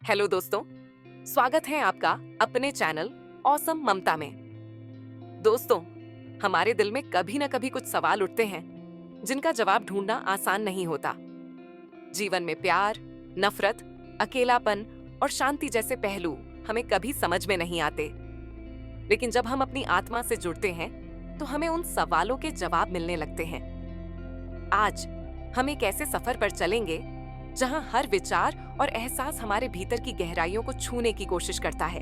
Hello दोस्तों, स्वागत है आपका अपने चैनल ऑसम ममता में। दोस्तों, हमारे दिल में कभी ना कभी कुछ सवाल उठते हैं जिनका जवाब ढूंढना आसान नहीं होता। जीवन में प्यार, नफरत, अकेलापन और शांति जैसे पहलू हमें कभी समझ में नहीं आते, लेकिन जब हम अपनी आत्मा से जुड़ते हैं तो हमें उन सवालों के जवाब मिलने लगते हैं। आज हम एक ऐसे सफर पर चलेंगे जहां हर विचार और एहसास हमारे भीतर की गहराइयों को छूने की कोशिश करता है।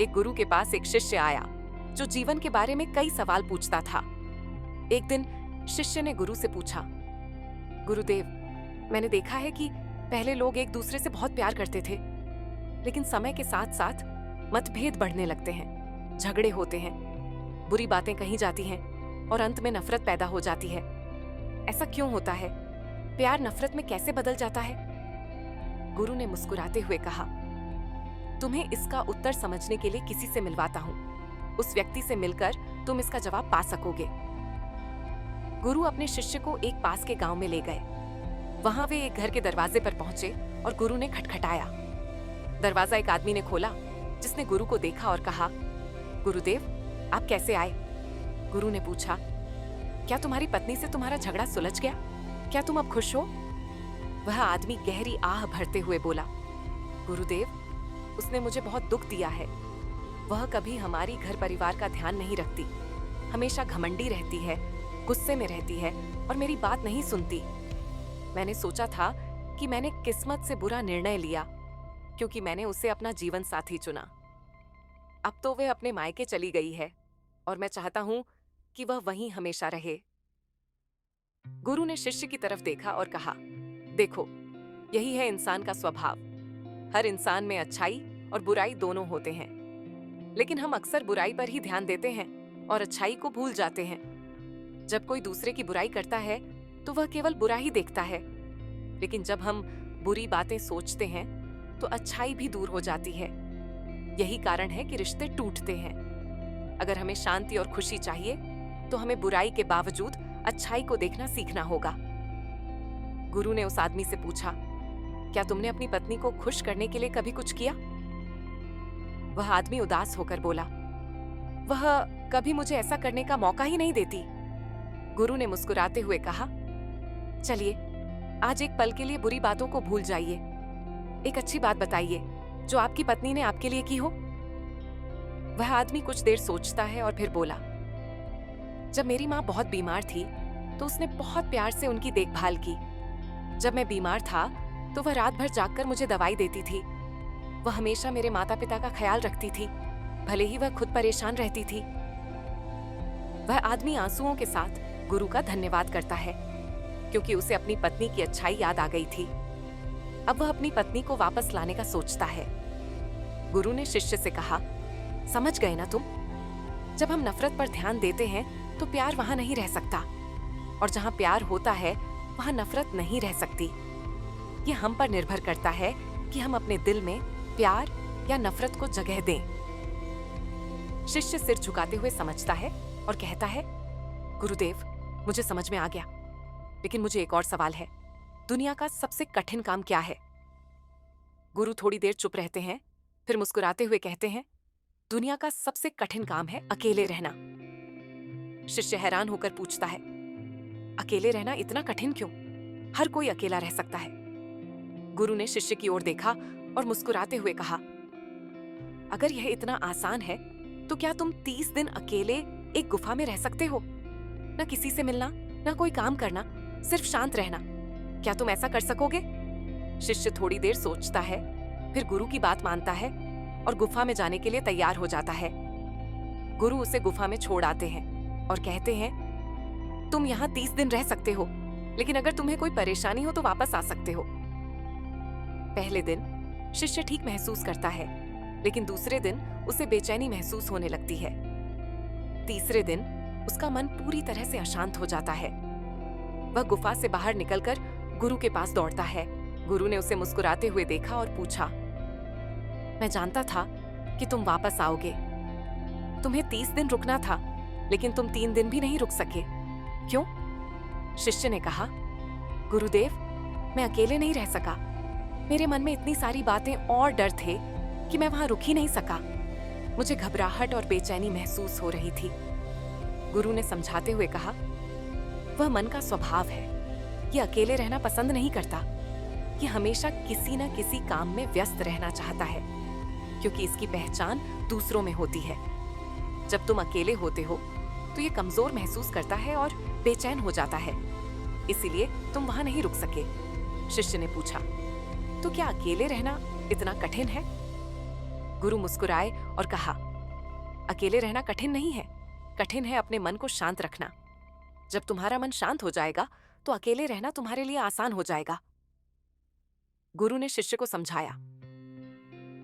एक गुरु के पास एक शिष्य आया जो जीवन के बारे में कई सवाल पूछता था। एक दिन शिष्य ने गुरु से पूछा, गुरुदेव, मैंने देखा है कि पहले लोग एक दूसरे से बहुत प्यार करते थे, लेकिन समय के साथ साथ मतभेद बढ़ने लगते हैं, झगड़े होते हैं, बुरी बातें कही जाती हैं और अंत में नफरत पैदा हो जाती है। ऐसा क्यों होता है? प्यार नफरत में कैसे बदल जाता है? गुरु ने मुस्कुराते हुए कहा, तुम्हें इसका उत्तर समझने के लिए किसी से मिलवाता हूं। उस व्यक्ति से मिलकर तुम इसका जवाब पा सकोगे। गुरु अपने शिष्य को एक पास के गांव में ले गए। वहां वे एक घर के दरवाजे पर पहुंचे और गुरु ने खटखटाया। दरवाजा एक आदमी ने खोला जिसने गुरु को देखा और कहा, गुरुदेव, आप कैसे आए? गुरु ने पूछा, क्या तुम्हारी पत्नी से तुम्हारा झगड़ा सुलझ गया? क्या तुम अब खुश हो? वह आदमी गहरी आह भरते हुए बोला, गुरुदेव, उसने मुझे बहुत दुख दिया है। वह कभी हमारी घर परिवार का ध्यान नहीं रखती, हमेशा घमंडी रहती है, गुस्से में रहती है और मेरी बात नहीं सुनती। मैंने सोचा था कि मैंने किस्मत से बुरा निर्णय लिया क्योंकि मैंने उसे अपना जीवन साथी चुना। अब तो वह अपने मायके चली गई है और मैं चाहता हूं कि वह वहीं हमेशा रहे। गुरु ने शिष्य की तरफ देखा और कहा, देखो, यही है इंसान का स्वभाव। हर इंसान में अच्छाई और बुराई दोनों होते हैं, लेकिन हम अक्सर बुराई पर ही ध्यान देते हैं और अच्छाई को भूल जाते हैं। जब कोई दूसरे की बुराई करता है तो वह केवल बुरा ही देखता है, लेकिन जब हम बुरी बातें सोचते हैं तो अच्छाई भी दूर हो जाती है। यही कारण है कि रिश्ते टूटते हैं। अगर हमें शांति और खुशी चाहिए तो हमें बुराई के बावजूद अच्छाई को देखना सीखना होगा। गुरु ने उस आदमी से पूछा, क्या तुमने अपनी पत्नी को खुश करने के लिए कभी कुछ किया? वह आदमी उदास होकर बोला, वह कभी मुझे ऐसा करने का मौका ही नहीं देती। गुरु ने मुस्कुराते हुए कहा, चलिए, आज एक पल के लिए बुरी बातों को भूल जाइए। एक अच्छी बात बताइए जो आपकी पत्नी ने आपके लिए की हो। वह आदमी कुछ देर सोचता है और फिर बोला, जब मेरी माँ बहुत बीमार थी तो उसने बहुत प्यार से उनकी देखभाल की। जब मैं बीमार था तो वह रात भर जागकर मुझे दवाई देती थी। वह हमेशा मेरे माता पिता का ख्याल रखती थी, भले ही वह खुद परेशान रहती थी। वह आदमी आंसुओं के साथ गुरु का धन्यवाद करता है क्योंकि उसे अपनी पत्नी की अच्छाई याद आ गई थी। अब वह अपनी पत्नी को वापस लाने का सोचता है। गुरु ने शिष्य से कहा, समझ गए ना तुम? जब हम नफरत पर ध्यान देते हैं तो प्यार वहां नहीं रह सकता, और जहां प्यार होता है वहां नफरत नहीं रह सकती। यह हम पर निर्भर करता है कि हम अपने दिल में प्यार या नफरत को जगह दें। शिष्य सिर झुकाते हुए समझता है और कहता है, गुरुदेव, मुझे समझ में आ गया, लेकिन मुझे एक और सवाल है। दुनिया का सबसे कठिन काम क्या है? गुरु थोड़ी देर चुप रहते हैं, फिर मुस्कुराते हुए कहते हैं, दुनिया का सबसे कठिन काम है अकेले रहना। शिष्य हैरान होकर पूछता है, अकेले रहना इतना कठिन क्यों? हर कोई अकेला रह सकता है। गुरु ने शिष्य की ओर देखा और मुस्कुराते हुए कहा, अगर यह इतना आसान है तो क्या तुम 30 दिन अकेले एक गुफा में रह सकते हो? न किसी से मिलना, न कोई काम करना, सिर्फ शांत रहना। क्या तुम ऐसा कर सकोगे? शिष्य थोड़ी देर सोचता है, फिर गुरु की बात मानता है और गुफा में जाने के लिए तैयार हो जाता है। गुरु उसे गुफा में छोड़ आते हैं और कहते हैं, तुम यहाँ 30 दिन रह सकते हो, लेकिन अगर तुम्हें कोई परेशानी हो तो वापस आ सकते हो। पहले दिन शिष्य ठीक महसूस करता है, लेकिन दूसरे दिन उसे बेचैनी महसूस होने लगती है। तीसरे दिन उसका मन पूरी तरह से अशांत हो जाता है। वह गुफा से बाहर निकलकर गुरु के पास दौड़ता है। गुरु ने उसे मुस्कुराते हुए देखा और पूछा, मैं जानता था कि तुम वापस आओगे। तुम्हें 30 दिन रुकना था, लेकिन तुम 3 दिन भी नहीं रुक सके। क्यों? शिष्य ने कहा, गुरुदेव, मैं अकेले नहीं रह सका। मेरे मन में इतनी सारी बातें और डर थे कि मैं वहां रुक ही नहीं सका। मुझे घबराहट और बेचैनी महसूस हो रही थी। गुरु ने समझाते हुए कहा, वह मन का स्वभाव है। ये अकेले रहना पसंद नहीं करता। ये हमेशा किसी न किसी काम में व्यस्त रहना चाहता है, क्योंकि इसकी पहचान दूसरों में होती है। जब तुम अकेले होते हो तो ये कमजोर महसूस करता है और बेचैन हो जाता है, इसीलिए तुम वहां नहीं रुक सके। शिष्य ने पूछा, तो क्या अकेले रहना इतना कठिन है? गुरु मुस्कुराए और कहा, अकेले रहना कठिन नहीं है, कठिन है अपने मन को शांत रखना। जब तुम्हारा मन शांत हो जाएगा तो अकेले रहना तुम्हारे लिए आसान हो जाएगा। गुरु ने शिष्य को समझाया,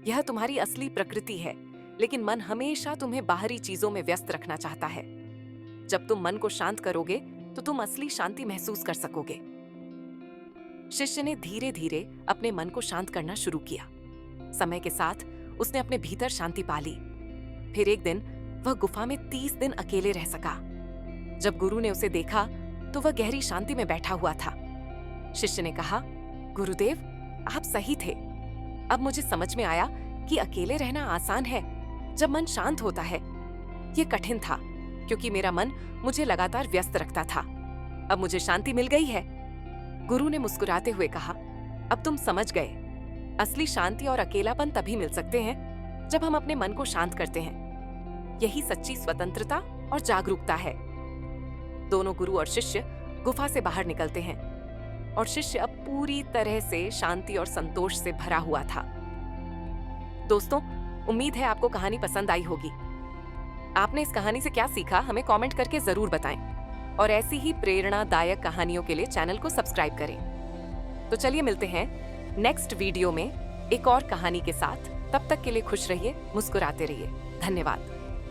यह तुम्हारी असली प्रकृति है, लेकिन मन हमेशा तुम्हें बाहरी चीजों में व्यस्त रखना चाहता है। जब तुम मन को शांत करोगे तो तुम असली शांति महसूस कर सकोगे। शिष्य ने धीरे धीरे अपने मन को शांत करना शुरू किया। समय के साथ उसने अपने भीतर शांति पा ली। फिर एक दिन वह गुफा में 30 दिन अकेले रह सका। जब गुरु ने उसे देखा तो वह गहरी शांति में बैठा हुआ था। शिष्य ने कहा, गुरुदेव, आप सही थे। अब मुझे समझ में आया कि अकेले रहना आसान है जब मन शांत होता है। ये कठिन था क्योंकि मेरा मन मुझे लगातार व्यस्त रखता था। अब मुझे शांति मिल गई है। गुरु ने मुस्कुराते हुए कहा, अब तुम समझ गए। असली शांति और अकेलापन तभी मिल सकते हैं जब हम अपने मन को शांत करते हैं। यही सच्ची स्वतंत्रता और जागरूकता है। दोनों गुरु और शिष्य गुफा से बाहर निकलते हैं और शिष्य अब पूरी तरह से शांति और संतोष से भरा हुआ था। दोस्तों, उम्मीद है आपको कहानी पसंद आई होगी। आपने इस कहानी से क्या सीखा, हमें कमेंट करके जरूर बताएं। और ऐसी ही प्रेरणादायक कहानियों के लिए चैनल को सब्सक्राइब करें। तो चलिए मिलते हैं नेक्स्ट वीडियो में एक और कहानी के साथ। तब तक के लिए खुश रहिए, मुस्कुराते रहिए। धन्यवाद।